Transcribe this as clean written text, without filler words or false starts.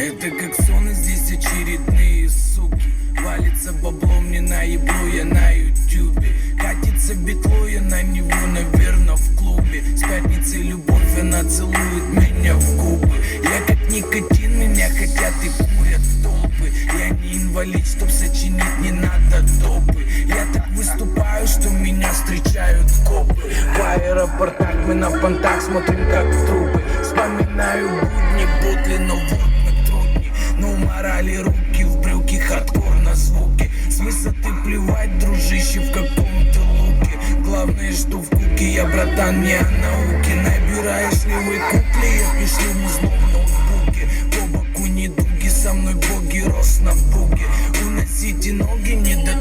Это как сон, и здесь очередные суки. Валится бабло, мне наебло, я на ютюбе. Катится битло, я на него, наверно, в клубе. С пятницы любовь, она целует меня в губы. Я как никотин, меня хотят и курят толпы. Я не инвалид, чтоб сочинить, не надо допы. Я так выступаю, что меня встречают копы. В аэропортах мы на понтах смотрим как трупы. Вспоминаю будни, бутли, но вот но морали руки в брюки, хардкор на звуке. С высоты плевать, дружище, в каком-то луке. Главное, что в куке я, братан, не о науке. Набираешь левой кукле, я пишу музло в ноутбуке. По боку недуги, со мной боги, рос на буге. Уносите ноги, не до